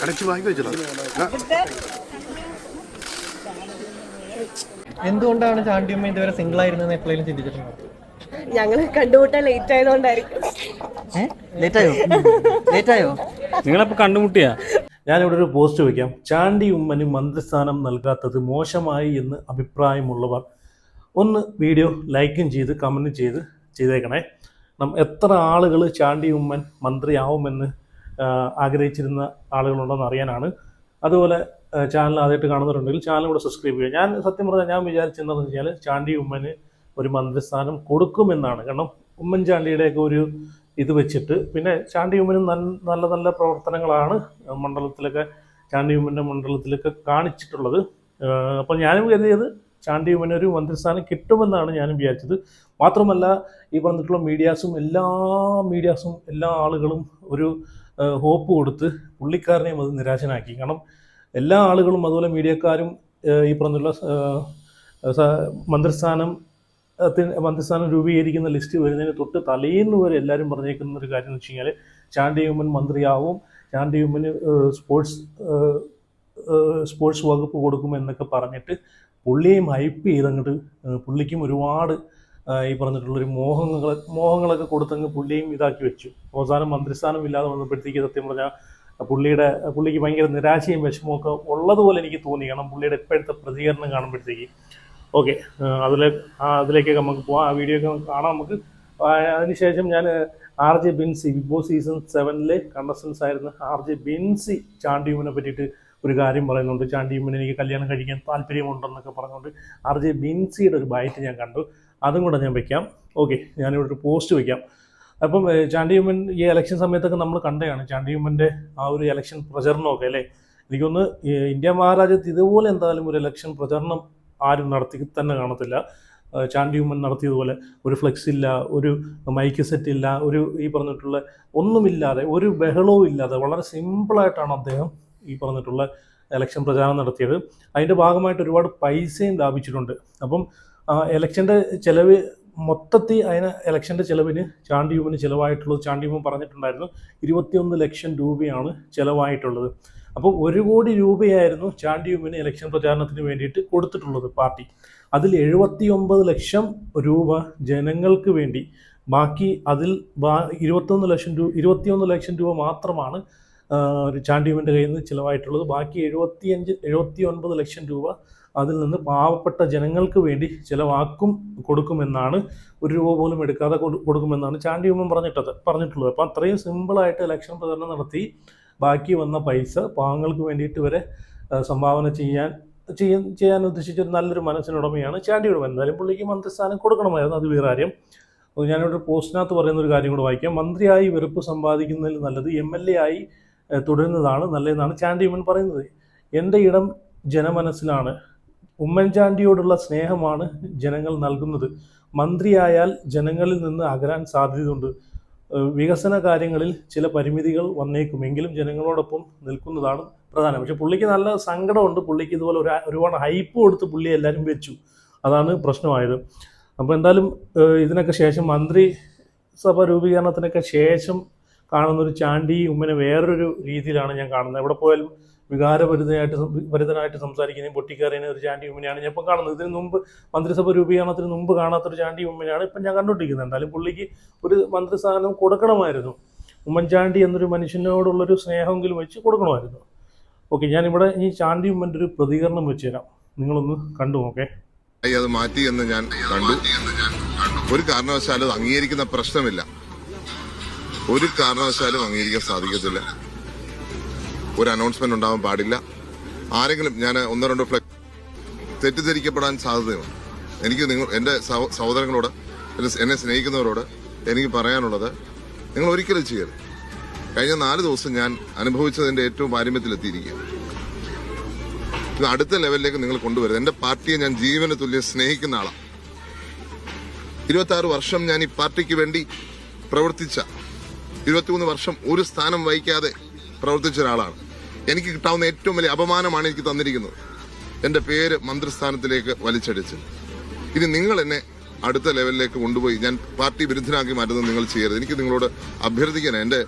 അടച്ചു വാങ്ങി വെച്ചല്ലോ. എന്തുകൊണ്ടാണ് ചാണ്ടിയമ്മ ഇതുവരെ സിംഗിൾ ആയിരുന്നെന്ന് എപ്പോഴും ചിന്തിച്ചിട്ടുണ്ടോ? ഞങ്ങള് കണ്ടുമുട്ടാൻ ലേറ്റ് ആയതുകൊണ്ടായിരിക്കും. ലേറ്റായോ? നിങ്ങളപ്പോ കണ്ടുമുട്ടിയാ? ഞാനിവിടെ ഒരു പോസ്റ്റ് വയ്ക്കാം. ചാണ്ടി ഉമ്മന് മന്ത്രിസ്ഥാനം നൽകാത്തത് മോശമായി എന്ന് അഭിപ്രായമുള്ളവർ ഒന്ന് വീഡിയോ ലൈക്കും ചെയ്ത് കമൻറ്റും ചെയ്തേക്കണേ. എത്ര ആളുകൾ ചാണ്ടി ഉമ്മൻ മന്ത്രിയാവുമെന്ന് ആഗ്രഹിച്ചിരുന്ന ആളുകളുണ്ടെന്ന് അറിയാനാണ്. അതുപോലെ ചാനൽ ആദ്യമായിട്ട് കാണുന്നവരുണ്ടെങ്കിൽ ചാനൽ കൂടെ സബ്സ്ക്രൈബ് ചെയ്യുക. ഞാൻ സത്യം പറഞ്ഞാൽ ഞാൻ വിചാരിച്ചെന്താണെന്ന് വെച്ചാൽ ചാണ്ടി ഉമ്മന് ഒരു മന്ത്രിസ്ഥാനം കൊടുക്കുമെന്നാണ്. കാരണം ഉമ്മൻചാണ്ടിയുടെയൊക്കെ ഒരു ഇത് വെച്ചിട്ട്, പിന്നെ ചാണ്ടി ഉമ്മനും നല്ല നല്ല പ്രവർത്തനങ്ങളാണ് മണ്ഡലത്തിലൊക്കെ, ചാണ്ടി ഉമ്മൻ്റെ മണ്ഡലത്തിലൊക്കെ കാണിച്ചിട്ടുള്ളത്. അപ്പോൾ ഞാനും കരുതിയത് ചാണ്ടി ഉമ്മന് ഒരു മന്ത്രിസ്ഥാനം കിട്ടുമെന്നാണ് ഞാനും വിചാരിച്ചത്. മാത്രമല്ല ഈ പറഞ്ഞിട്ടുള്ള എല്ലാ ആളുകളും ഒരു ഹോപ്പ് കൊടുത്ത് പുള്ളിക്കാരനെയും അത് നിരാശനാക്കി. കാരണം എല്ലാ ആളുകളും അതുപോലെ മീഡിയക്കാരും ഈ പറഞ്ഞിട്ടുള്ള മന്ത്രിസ്ഥാനം രൂപീകരിക്കുന്ന ലിസ്റ്റ് വരുന്നതിന് തൊട്ട് തലേന്ന് വരെ എല്ലാവരും പറഞ്ഞേക്കുന്ന ഒരു കാര്യം എന്ന് വെച്ച് കഴിഞ്ഞാൽ ചാണ്ടി ഉമ്മൻ മന്ത്രിയാവും, ചാണ്ടി ഉമ്മന് സ്പോർട്സ് വകുപ്പ് കൊടുക്കുമെന്നൊക്കെ പറഞ്ഞിട്ട് പുള്ളിയെയും ഹൈപ്പ് ചെയ്തങ്ങോട്ട് പുള്ളിക്കും ഒരുപാട് ഈ പറഞ്ഞിട്ടുള്ളൊരു മോഹങ്ങളൊക്കെ കൊടുത്തങ്ങ് പുള്ളിയും ഇതാക്കി വെച്ചു. അവസാനം മന്ത്രിസ്ഥാനം ഇല്ലാതെ വന്നപ്പോഴത്തേക്ക് സത്യം പറഞ്ഞാൽ പുള്ളിക്ക് ഭയങ്കര നിരാശയും വിഷമമൊക്കെ ഉള്ളതുപോലെ എനിക്ക് തോന്നി. കാരണം പുള്ളിയുടെ ഇപ്പോഴത്തെ പ്രതികരണം കാണുമ്പോഴത്തേക്ക് ഓക്കെ, അതിലേക്കൊക്കെ നമുക്ക് പോവാം. ആ വീഡിയോ ഒക്കെ കാണാം നമുക്ക്. അതിനുശേഷം ഞാൻ RJ Binsi, Bigg Boss season 7 contestants ആയിരുന്ന RJ ബിൻസി ചാണ്ടി ഉമ്മനെ പറ്റിയിട്ട് ഒരു കാര്യം പറയുന്നുണ്ട്. ചാണ്ടി ഉമ്മനെ എനിക്ക് കല്യാണം കഴിക്കാൻ താല്പര്യമുണ്ടെന്നൊക്കെ പറഞ്ഞുകൊണ്ട് RJ ബിൻസിയുടെ ഒരു ബൈറ്റ് ഞാൻ കണ്ടു. അതും കൂടെ ഞാൻ വയ്ക്കാം. ഓക്കെ, ഞാനിവിടെ ഒരു പോസ്റ്റ് വയ്ക്കാം. അപ്പം ചാണ്ടി ഉമ്മൻ ഈ ഇലക്ഷൻ സമയത്തൊക്കെ നമ്മൾ കണ്ടതാണ് ചാണ്ടി ഉമ്മൻ്റെ ആ ഒരു ഇലക്ഷൻ പ്രചരണമൊക്കെ അല്ലേ. എനിക്കൊന്ന് ഇന്ത്യ മഹാരാജ്യത്ത് ഇതുപോലെ എന്തായാലും ഒരു ഇലക്ഷൻ പ്രചരണം ആരും നടത്തി തന്നെ കാണത്തില്ല. ചാണ്ടി ഉമ്മൻ നടത്തിയതുപോലെ ഒരു ഫ്ലെക്സ് ഇല്ല, ഒരു മൈക്ക് സെറ്റ് ഇല്ല, ഒരു ഈ പറഞ്ഞിട്ടുള്ള ഒന്നുമില്ലാതെ, ഒരു ബഹളവും ഇല്ലാതെ വളരെ സിമ്പിളായിട്ടാണ് അദ്ദേഹം ഈ പറഞ്ഞിട്ടുള്ള ഇലക്ഷൻ പ്രചാരണം നടത്തിയത്. അതിൻ്റെ ഭാഗമായിട്ട് ഒരുപാട് പൈസയും ലാഭിച്ചിട്ടുണ്ട്. അപ്പം ഇലക്ഷൻ്റെ ചിലവ് മൊത്തത്തിൽ ഇലക്ഷൻ്റെ ചിലവിന് ചാണ്ടി ഉമ്മന് ചിലവായിട്ടുള്ളത്, ചാണ്ടി ഉമ്മൻ പറഞ്ഞിട്ടുണ്ടായിരുന്നു 21 ലക്ഷം രൂപയാണ് ചിലവായിട്ടുള്ളത്. അപ്പോൾ 1 കോടി രൂപയായിരുന്നു ചാണ്ടി ഉമ്മന് ഇലക്ഷൻ പ്രചാരണത്തിന് വേണ്ടിയിട്ട് കൊടുത്തിട്ടുള്ളത് പാർട്ടി. അതിൽ 79 ലക്ഷം രൂപ ജനങ്ങൾക്ക് വേണ്ടി, ബാക്കി അതിൽ 21 ലക്ഷം രൂപ മാത്രമാണ് ചാണ്ടി ഉമ്മൻ്റെ കയ്യിൽ നിന്ന് ചിലവായിട്ടുള്ളത്. ബാക്കി 79 ലക്ഷം രൂപ അതിൽ നിന്ന് പാവപ്പെട്ട ജനങ്ങൾക്ക് വേണ്ടി കൊടുക്കുമെന്നാണ്, 1 രൂപ പോലും എടുക്കാതെ കൊടുക്കുമെന്നാണ് ചാണ്ടി ഉമ്മൻ പറഞ്ഞിട്ടുള്ളത്. അപ്പം അത്രയും സിമ്പിളായിട്ട് ഇലക്ഷൻ പ്രചരണം നടത്തി ബാക്കി വന്ന പൈസ പാവങ്ങൾക്ക് വേണ്ടിയിട്ട് വരെ സംഭാവന ചെയ്യാൻ ഉദ്ദേശിച്ചൊരു നല്ലൊരു മനസ്സിനുടമയാണ് ചാണ്ടിയുടെ. എന്തായാലും പുള്ളിക്ക് മന്ത്രിസ്ഥാനം കൊടുക്കണമായിരുന്നു, അത് വേറെ കാര്യം. ഞാനിവിടെ പോസ്റ്റിനകത്ത് പറയുന്ന ഒരു കാര്യം കൂടെ വായിക്കാം. മന്ത്രിയായി വെറുപ്പ് സമ്പാദിക്കുന്നതിൽ നല്ലത് MLA ആയി തുടരുന്നതാണ് നല്ലതെന്നാണ് ചാണ്ടി ഉമ്മൻ പറയുന്നത്. എൻ്റെ ഇടം ജനമനസ്സിലാണ്. ഉമ്മൻചാണ്ടിയോടുള്ള സ്നേഹമാണ് ജനങ്ങൾ നൽകുന്നത്. മന്ത്രിയായാൽ ജനങ്ങളിൽ നിന്ന് അകലാൻ സാധ്യതയുണ്ട്. വികസന കാര്യങ്ങളിൽ ചില പരിമിതികൾ വന്നേക്കുമെങ്കിലും ജനങ്ങളോടൊപ്പം നിൽക്കുന്നതാണ് പ്രധാനം. പക്ഷെ പുള്ളിക്ക് നല്ല സങ്കടമുണ്ട്. പുള്ളിക്ക് ഇതുപോലെ ഒരുപാട് ഹൈപ്പ് കൊടുത്ത് പുള്ളിയെ എല്ലാവരും വെച്ചു, അതാണ് പ്രശ്നമായത്. അപ്പോൾ എന്തായാലും ഇതിനൊക്കെ ശേഷം മന്ത്രിസഭ രൂപീകരണത്തിനൊക്കെ ശേഷം കാണുന്നൊരു ചാണ്ടി ഉമ്മനെ വേറൊരു രീതിയിലാണ് ഞാൻ കാണുന്നത്. എവിടെ പോയാലും വികാരഭരിതനായിട്ട് സംസാരിക്കുന്നതും പൊട്ടിക്കറിയുന്ന ഒരു ചാണ്ടി ഉമ്മനെയാണ് ഞാൻ ഇപ്പം കാണുന്നത്. ഇതിന് മുമ്പ് മന്ത്രിസഭ രൂപീകരണത്തിന് മുമ്പ് കാണാത്തൊരു ചാണ്ടി ഉമ്മനെയാണ് ഇപ്പം ഞാൻ കണ്ടുകൊണ്ടിരിക്കുന്നത്. എന്തായാലും പുള്ളിക്ക് ഒരു മന്ത്രിസ്ഥാനം കൊടുക്കണമായിരുന്നു. ഉമ്മൻചാണ്ടി എന്നൊരു മനുഷ്യനോടുള്ളൊരു സ്നേഹമെങ്കിലും വെച്ച് കൊടുക്കണമായിരുന്നു. ഓക്കെ, ഞാനിവിടെ ഈ ചാണ്ടി ഉമ്മൻ്റെ ഒരു പ്രതികരണം വെച്ച് തരാം, നിങ്ങളൊന്ന് കണ്ടു നോക്കേ. അത് മാറ്റി എന്ന് ഞാൻ കണ്ടു. ഒരു കാരണവശാലും അംഗീകരിക്കുന്ന പ്രശ്നമില്ല, ഒരു കാരണവശാലും അംഗീകരിക്കാൻ സാധിക്കത്തില്ല. ഒരു അനൗൺസ്മെന്റ് ഉണ്ടാവാൻ പാടില്ല. ആരെങ്കിലും, ഞാൻ 1-2 ഫ്ലെക്സ് തെറ്റിദ്ധരിക്കപ്പെടാൻ സാധ്യതയുണ്ട്. എനിക്ക് എൻ്റെ സഹോദരങ്ങളോട്, എന്നെ സ്നേഹിക്കുന്നവരോട് എനിക്ക് പറയാനുള്ളത്, നിങ്ങൾ ഒരിക്കലും ചെയ്യരുത്. കഴിഞ്ഞ 4 ദിവസം ഞാൻ അനുഭവിച്ചതിന്റെ ഏറ്റവും പാരമ്യത്തിലെത്തിയിരിക്കുകയാണ്. ഇത് അടുത്ത ലെവലിലേക്ക് നിങ്ങൾ കൊണ്ടുവരുന്നത്. എൻ്റെ പാർട്ടിയെ ഞാൻ ജീവന് തുല്യം സ്നേഹിക്കുന്ന ആളാണ്. 26 വർഷം ഞാൻ ഈ പാർട്ടിക്ക് വേണ്ടി പ്രവർത്തിച്ച, 23 വർഷം ഒരു സ്ഥാനം വഹിക്കാതെ പ്രവർത്തിച്ച ഒരാളാണ്. എനിക്ക് കിട്ടാവുന്ന ഏറ്റവും വലിയ അപമാനമാണ് എനിക്ക് തന്നിരിക്കുന്നത്, എൻ്റെ പേര് മന്ത്രിസ്ഥാനത്തിലേക്ക് വലിച്ചടിച്ച്. ഇനി നിങ്ങൾ എന്നെ അടുത്ത ലെവലിലേക്ക് കൊണ്ടുപോയി ഞാൻ പാർട്ടി വിരുദ്ധനാക്കി മാറ്റുന്നത് നിങ്ങൾ ചെയ്യരുത്. എനിക്ക് നിങ്ങളോട് അഭ്യർത്ഥിക്കാൻ, എൻ്റെ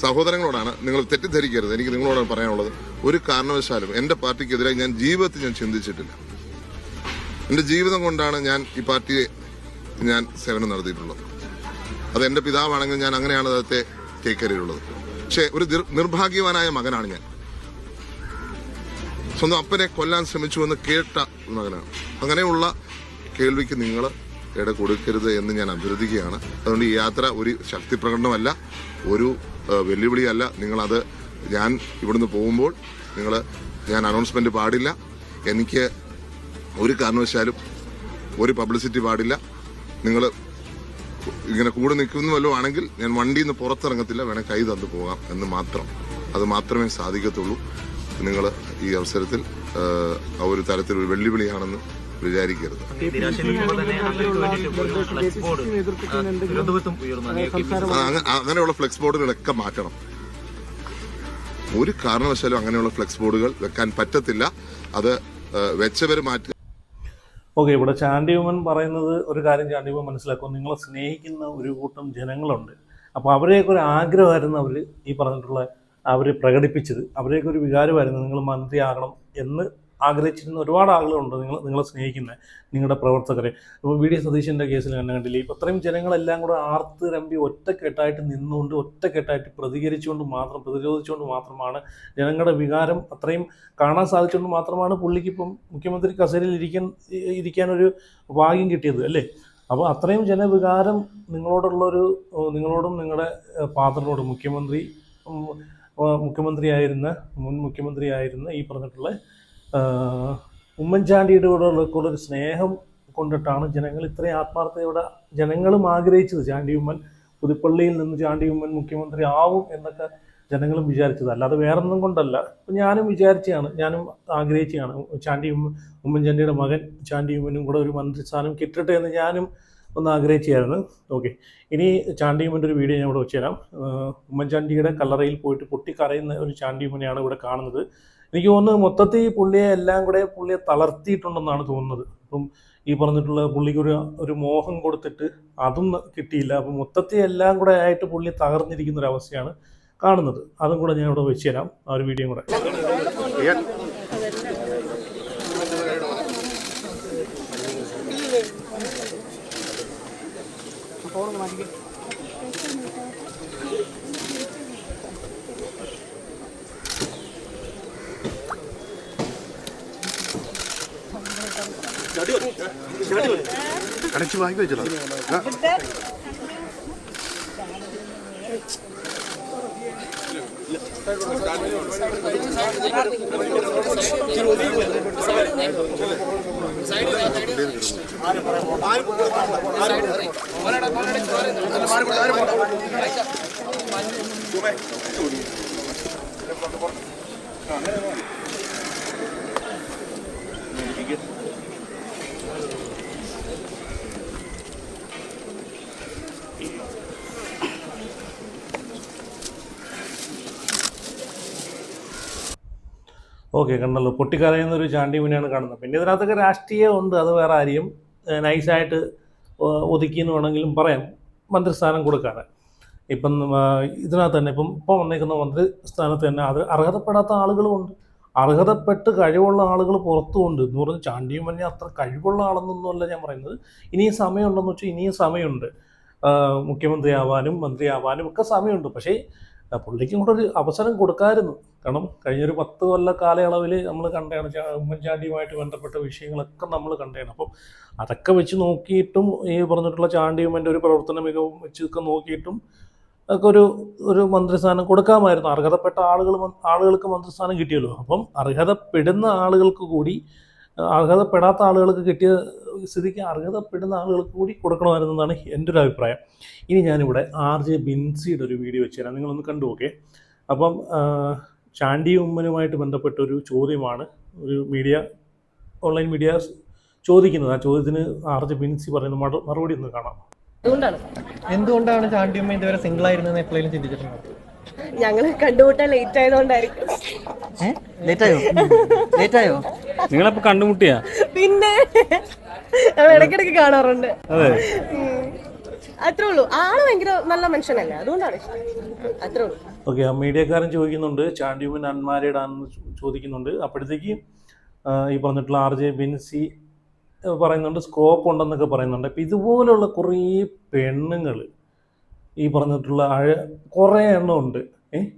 സഹോദരങ്ങളോടാണ്, നിങ്ങൾ തെറ്റിദ്ധരിക്കരുത്, എനിക്ക് നിങ്ങളോടാണ് പറയാനുള്ളത്. ഒരു കാരണവശാലും എൻ്റെ പാർട്ടിക്കെതിരായി ഞാൻ ജീവിതത്തിൽ ഞാൻ ചിന്തിച്ചിട്ടില്ല. എൻ്റെ ജീവിതം കൊണ്ടാണ് ഞാൻ ഈ പാർട്ടിയെ ഞാൻ സേവനം നടത്തിയിട്ടുള്ളത്. അത് എൻ്റെ പിതാവാണെങ്കിൽ ഞാൻ അങ്ങനെയാണ് അദ്ദേഹത്തെ കേൾക്കരുള്ളത്. പക്ഷെ ഒരു നിർഭാഗ്യവാനായ മകനാണ് ഞാൻ. സ്വന്തം അപ്പനെ കൊല്ലാൻ ശ്രമിച്ചു എന്ന് കേട്ട മകനാണ്. അങ്ങനെയുള്ള കേൾവിക്ക് നിങ്ങൾ ഇട കൊടുക്കരുത് എന്ന് ഞാൻ അഭ്യർത്ഥിക്കുകയാണ്. അതുകൊണ്ട് ഈ യാത്ര ഒരു ശക്തി പ്രകടനമല്ല, ഒരു വെല്ലുവിളിയല്ല. നിങ്ങളത് ഞാൻ ഇവിടുന്ന് പോകുമ്പോൾ ഞാൻ അനൗൺസ്മെന്റ് പാടില്ല. എനിക്ക് ഒരു കാരണവശാലും ഒരു പബ്ലിസിറ്റി പാടില്ല. നിങ്ങൾ ഇങ്ങനെ കൂടെ നിൽക്കുന്ന വല്ലതും ആണെങ്കിൽ ഞാൻ വണ്ടിയിൽ നിന്ന് പുറത്തിറങ്ങത്തില്ല, വേണേൽ കൈ തന്നു പോകാം എന്ന് മാത്രം. അത് മാത്രമേ സാധിക്കത്തുള്ളൂ. നിങ്ങൾ ഈ അവസരത്തിൽ ഒരു തരത്തിലൊരു വെല്ലുവിളിയാണെന്ന് വിചാരിക്കരുത്. അങ്ങനെയുള്ള ഫ്ലെക്സ് ബോർഡുകളൊക്കെ മാറ്റണം. ഒരു കാരണവശാലും അങ്ങനെയുള്ള ഫ്ലെക്സ് ബോർഡുകൾ വെക്കാൻ പറ്റത്തില്ല. അത് വെച്ചവർ മാറ്റി. ഓക്കെ, ഇവിടെ ചാണ്ടി ഉമ്മൻ പറയുന്നത് ഒരു കാര്യം ചാണ്ടി ഉമ്മൻ മനസ്സിലാക്കും. നിങ്ങളെ സ്നേഹിക്കുന്ന ഒരു കൂട്ടം ജനങ്ങളുണ്ട്. അപ്പോൾ അവരെയൊക്കെ ഒരു ആഗ്രഹമായിരുന്നു അവർ ഈ പറഞ്ഞിട്ടുള്ള അവർ പ്രകടിപ്പിച്ചത്. അവരെയൊക്കെ ഒരു വികാരമായിരുന്നു നിങ്ങൾ മന്ത്രിയാകണം എന്ന് ആഗ്രഹിച്ചിരുന്ന ഒരുപാട് ആളുകളുണ്ട്. നിങ്ങളെ സ്നേഹിക്കുന്ന നിങ്ങളുടെ പ്രവർത്തകരെ. ഇപ്പോൾ വി ഡി സതീശൻ്റെ കേസിൽ തന്നെ കണ്ടില്ലേ, ഇപ്പോൾ അത്രയും ജനങ്ങളെല്ലാം കൂടെ ആർത്ത് രമ്പി ഒറ്റക്കെട്ടായിട്ട് നിന്നുകൊണ്ട് ഒറ്റക്കെട്ടായിട്ട് പ്രതിരോധിച്ചുകൊണ്ട് മാത്രമാണ് ജനങ്ങളുടെ വികാരം അത്രയും കാണാൻ സാധിച്ചുകൊണ്ട് മാത്രമാണ് പുള്ളിക്കിപ്പം മുഖ്യമന്ത്രി കസേരയിൽ ഇരിക്കാനൊരു ഭാഗ്യം കിട്ടിയത് അല്ലേ. അപ്പോൾ അത്രയും ജനവികാരം നിങ്ങളോടും നിങ്ങളുടെ ഫാദറിനോടും മുൻ മുഖ്യമന്ത്രിയായിരുന്ന ഈ പറഞ്ഞിട്ടുള്ള ഉമ്മൻചാണ്ടിയുടെ കൂടെ ഒരു സ്നേഹം കൊണ്ടിട്ടാണ് ജനങ്ങൾ ഇത്രയും ആത്മാർത്ഥതയോടെ ജനങ്ങളും ആഗ്രഹിച്ചത്. ചാണ്ടി ഉമ്മൻ പുതുപ്പള്ളിയിൽ നിന്ന് ചാണ്ടി ഉമ്മൻ മുഖ്യമന്ത്രി ആവും എന്നൊക്കെ ജനങ്ങളും വിചാരിച്ചത്, അല്ലാതെ വേറൊന്നും കൊണ്ടല്ല. ഞാനും ആഗ്രഹിച്ചതാണ് ഉമ്മൻചാണ്ടിയുടെ മകൻ ചാണ്ടി ഉമ്മനും കൂടെ ഒരു മന്ത്രിസ്ഥാനം കിട്ടട്ടെ എന്ന് ഞാനും ഒന്ന് ആഗ്രഹിച്ചായിരുന്നു. ഓക്കെ, ഇനി ചാണ്ടി ഉമ്മൻ്റെ ഒരു വീഡിയോ ഞാൻ ഇവിടെ വെച്ചുതരാം. ഉമ്മൻചാണ്ടിയുടെ കല്ലറയിൽ പോയിട്ട് പൊട്ടിക്കരയുന്ന ഒരു ചാണ്ടി ഉമ്മനെയാണ് ഇവിടെ കാണുന്നത്. എനിക്ക് തോന്നുന്നത് മൊത്തത്തിൽ പുള്ളിയെ തളർത്തിയിട്ടുണ്ടെന്നാണ് തോന്നുന്നത്. അപ്പം ഈ പറഞ്ഞിട്ടുള്ള പുള്ളിക്ക് ഒരു മോഹം കൊടുത്തിട്ട് അതും കിട്ടിയില്ല. അപ്പം മൊത്തത്തിൽ എല്ലാം കൂടെ ആയിട്ട് പുള്ളി തകർന്നിരിക്കുന്ന ഒരു അവസ്ഥയാണ് കാണുന്നത്. അതും കൂടെ ഞാൻ ഇവിടെ വെച്ച് തരാം, ആ ഒരു വീഡിയോ കൂടെ. കണച്ചു വാങ്ങി വെച്ചോ. ഓക്കെ, കണ്ടല്ലോ, പൊട്ടിക്കരയുന്നൊരു ചാണ്ടി ഉമ്മനെയാണ് കാണുന്നത്. പിന്നെ ഇതിനകത്തൊക്കെ രാഷ്ട്രീയം ഉണ്ട്, അത് വേറെ ആരെയും നൈസായിട്ട് ഒതുക്കിയെന്ന് വേണമെങ്കിലും പറയാം മന്ത്രിസ്ഥാനം കൊടുക്കാതെ. ഇപ്പം ഇതിനകത്ത് തന്നെ ഇപ്പം വന്നേക്കുന്ന മന്ത്രിസ്ഥാനത്ത് തന്നെ അത് അർഹതപ്പെടാത്ത ആളുകളുമുണ്ട്, അർഹതപ്പെട്ട് കഴിവുള്ള ആളുകൾ പുറത്തുമുണ്ട്. എന്ന് പറഞ്ഞാൽ ചാണ്ടി ഉമ്മനെ അത്ര കഴിവുള്ള ആളെന്നൊന്നുമല്ല ഞാൻ പറയുന്നത്. ഇനിയും സമയമുണ്ടെന്ന് വെച്ചാൽ ഇനിയും സമയമുണ്ട്. മുഖ്യമന്ത്രിയാവാനും മന്ത്രിയാവാനും ഒക്കെ സമയമുണ്ട്. പക്ഷേ പുള്ളിക്കും കൂടെ ഒരു അവസരം കൊടുക്കാമായിരുന്നു. കാരണം കഴിഞ്ഞൊരു 10 കൊല്ല കാലയളവിൽ നമ്മൾ കണ്ടാണ് ഉമ്മൻചാണ്ടിയുമായിട്ട് ബന്ധപ്പെട്ട വിഷയങ്ങളൊക്കെ നമ്മൾ കണ്ടാണ്. അപ്പം അതൊക്കെ വെച്ച് നോക്കിയിട്ടും ഈ പറഞ്ഞിട്ടുള്ള ചാണ്ടി ഉമ്മൻ്റെ ഒരു പ്രവർത്തന മികവും വെച്ചൊക്കെ നോക്കിയിട്ടും ഒക്കെ ഒരു മന്ത്രിസ്ഥാനം കൊടുക്കാമായിരുന്നു. അർഹതപ്പെട്ട ആളുകൾക്ക് മന്ത്രിസ്ഥാനം കിട്ടിയല്ലോ. അപ്പം അർഹതപ്പെടുന്ന ആളുകൾക്ക് കൂടി, അർഹതപ്പെടാത്ത ആളുകൾക്ക് കിട്ടിയ സ്ഥിതിക്ക് അർഹതപ്പെടുന്ന ആളുകൾക്ക് കൂടി കൊടുക്കണമായിരുന്നു എന്നാണ് എൻ്റെ ഒരു അഭിപ്രായം. ഇനി ഞാനിവിടെ RJ ബിൻസിയുടെ ഒരു വീഡിയോ വെച്ച് തരാം, നിങ്ങളൊന്ന് കണ്ടു നോക്കേ. അപ്പം ചാണ്ടി ഉമ്മനുമായിട്ട് ബന്ധപ്പെട്ട ഒരു ചോദ്യമാണ് ഒരു ഓൺലൈൻ മീഡിയ ചോദിക്കുന്നത്. ആ ചോദ്യത്തിന് RJ ബിൻസി പറയുന്ന മറുപടി ഒന്ന് കാണാം. എന്തുകൊണ്ടാണ് ചാണ്ടി ഉമ്മ ഇതുവരെ സിംഗിൾ ആയിരുന്നെന്ന് എപ്പോഴെങ്കിലും ചിന്തിച്ചിട്ടുണ്ടോ? ഞങ്ങള് കണ്ടുമുട്ടാൻ ലേറ്റ് ആയതുകൊണ്ടായിരിക്കും. നിങ്ങളപ്പോ കണ്ടുമുട്ടിയാ? പിന്നെ ഇടയ്ക്കിടയ്ക്ക് കാണാറുണ്ട്. അതെ, അത്രേ ഉള്ളൂ. ആള് ഭയങ്കര നല്ല മനുഷ്യനല്ലേ, അതുകൊണ്ടാണ് ഇഷ്ടം. അത്രേ ഉള്ളൂ. ഓക്കെ, മീഡിയക്കാരൻ ചോദിക്കുന്നുണ്ട് ചാണ്ടിയുമൻ അൺമാരീഡ് ആണെന്ന് ചോദിക്കുന്നുണ്ട്. അപ്പോഴത്തേക്ക് ഈ പറഞ്ഞിട്ടുള്ള RJ ബിൻസി പറയുന്നുണ്ട് സ്കോപ്പ് ഉണ്ടെന്നൊക്കെ പറയുന്നുണ്ട്. അപ്പം ഇതുപോലുള്ള കുറേ പെണ്ണുങ്ങൾ ഈ പറഞ്ഞിട്ടുള്ള കുറേ എണ്ണം ഉണ്ട്.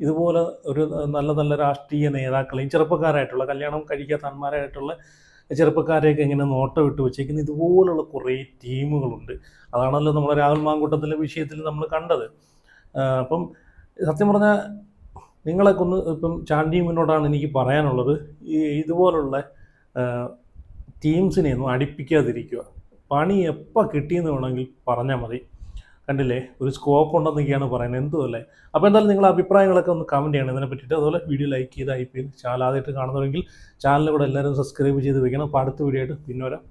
ഇതുപോലെ ഒരു നല്ല നല്ല രാഷ്ട്രീയ നേതാക്കളെയും ചെറുപ്പക്കാരായിട്ടുള്ള കല്യാണം കഴിക്കാത്ത അന്മാരായിട്ടുള്ള ചെറുപ്പക്കാരെയൊക്കെ ഇങ്ങനെ നോട്ടം ഇട്ട് വെച്ചേക്കുന്ന ഇതുപോലുള്ള കുറേ ടീമുകളുണ്ട്. അതാണല്ലോ നമ്മളെ രാഹുൽ മാങ്കൂട്ടത്തിൻ്റെ വിഷയത്തിൽ നമ്മൾ കണ്ടത്. അപ്പം സത്യം പറഞ്ഞാൽ നിങ്ങളൊക്കെ ഒന്ന് ഇപ്പം ചാണ്ടിയുമിനോടാണ് എനിക്ക് പറയാനുള്ളത്, ഇതുപോലുള്ള ടീംസിനെ ഒന്നും അടുപ്പിക്കാതിരിക്കുക. പണി എപ്പോൾ കിട്ടിയെന്ന് വേണമെങ്കിൽ പറഞ്ഞാൽ മതി. കണ്ടില്ലേ, ഒരു സ്കോപ്പ് ഉണ്ടെന്നൊക്കെയാണ് പറയുന്നത്. എന്തുമല്ലേ. അപ്പോൾ എന്തായാലും നിങ്ങളുടെ അഭിപ്രായങ്ങളൊക്കെ ഒന്ന് കമൻറ്റ് ചെയ്യണം ഇതിനെ പറ്റിയിട്ട്. അതുപോലെ വീഡിയോ ലൈക്ക് ചെയ്ത് IPL ചാനൽ ആദ്യമായിട്ട് കാണുന്നതെങ്കിൽ ചാനലിൽ കൂടെ എല്ലാവരും സബ്സ്ക്രൈബ് ചെയ്ത് വെക്കണം. അപ്പോൾ അടുത്ത വീഡിയോ ആയിട്ട് പിന്നെ വരാം.